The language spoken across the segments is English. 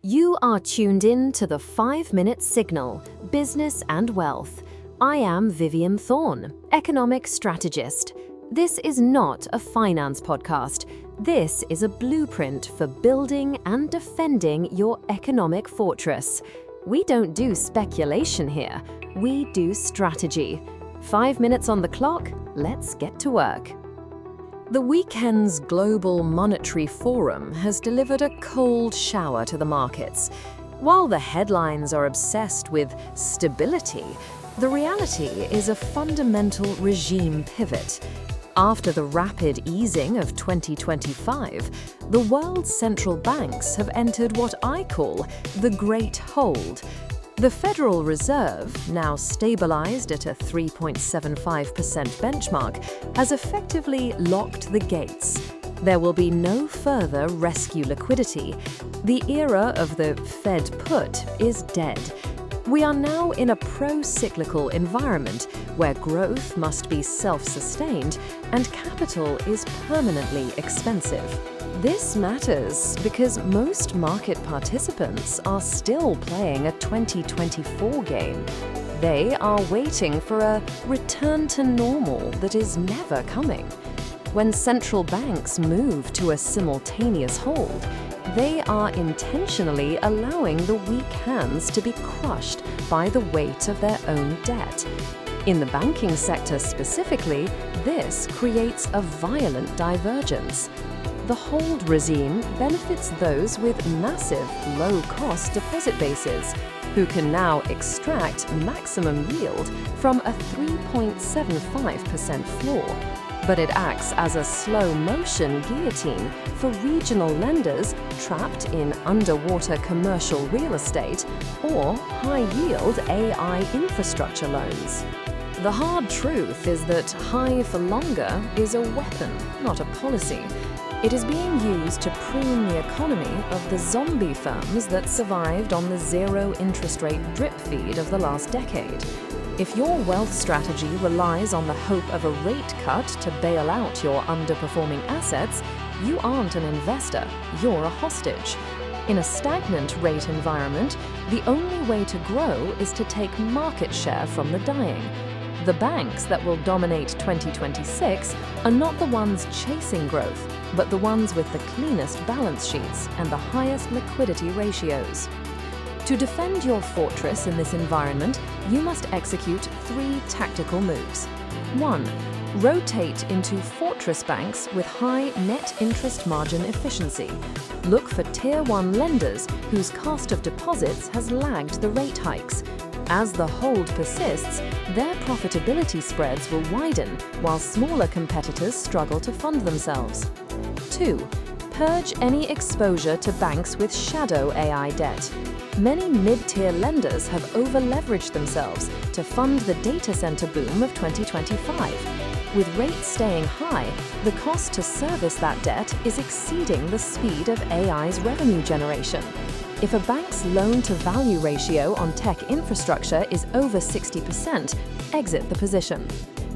You are tuned in to the 5-Minute Signal, Business and Wealth. I am Vivian Thorne, economic strategist. This is not a finance podcast. This is a blueprint for building and defending your economic fortress. We don't do speculation here. We do strategy. 5 minutes on the clock. Let's get to work. The weekend's Global Monetary Forum has delivered a cold shower to the markets. While the headlines are obsessed with stability, the reality is a fundamental regime pivot. After the rapid easing of 2025, the world's central banks have entered what I call the Great Hold. The Federal Reserve, now stabilized at a 3.75% benchmark, has effectively locked the gates. There will be no further rescue liquidity. The era of the Fed put is dead. We are now in a pro-cyclical environment where growth must be self-sustained and capital is permanently expensive. This matters because most market participants are still playing a 2024 game. They are waiting for a return to normal that is never coming. When central banks move to a simultaneous hold, they are intentionally allowing the weak hands to be crushed by the weight of their own debt. In the banking sector specifically, this creates a violent divergence. The hold regime benefits those with massive, low-cost deposit bases, who can now extract maximum yield from a 3.75% floor. But it acts as a slow-motion guillotine for regional lenders trapped in underwater commercial real estate or high-yield AI infrastructure loans. The hard truth is that high for longer is a weapon, not a policy. It is being used to prune the economy of the zombie firms that survived on the zero interest rate drip feed of the last decade. If your wealth strategy relies on the hope of a rate cut to bail out your underperforming assets, you aren't an investor, you're a hostage. In a stagnant rate environment, the only way to grow is to take market share from the dying. The banks that will dominate 2026 are not the ones chasing growth, but the ones with the cleanest balance sheets and the highest liquidity ratios. To defend your fortress in this environment, you must execute 3 tactical moves. 1. Rotate into fortress banks with high net interest margin efficiency. Look for Tier 1 lenders whose cost of deposits has lagged the rate hikes. As the hold persists, their profitability spreads will widen while smaller competitors struggle to fund themselves. 2. Purge any exposure to banks with shadow AI debt. Many mid-tier lenders have over-leveraged themselves to fund the data center boom of 2025. With rates staying high, the cost to service that debt is exceeding the speed of AI's revenue generation. If a bank's loan-to-value ratio on tech infrastructure is over 60%, exit the position.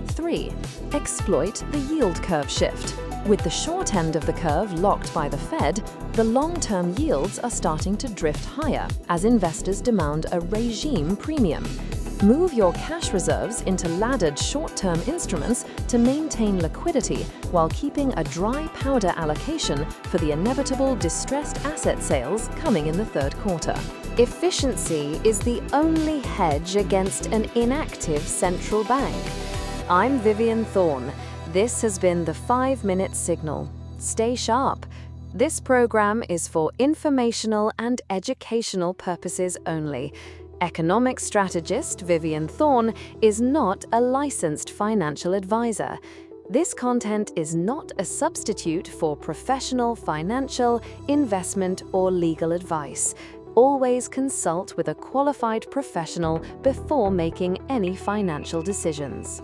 3. Exploit the yield curve shift. With the short end of the curve locked by the Fed, the long-term yields are starting to drift higher as investors demand a regime premium. Move your cash reserves into laddered short-term instruments to maintain liquidity while keeping a dry powder allocation for the inevitable distressed asset sales coming in the third quarter. Efficiency is the only hedge against an inactive central bank. I'm Vivian Thorne. This has been the 5-Minute Signal. Stay sharp. This program is for informational and educational purposes only. Economic strategist Vivian Thorne is not a licensed financial advisor. This content is not a substitute for professional financial, investment, or legal advice. Always consult with a qualified professional before making any financial decisions.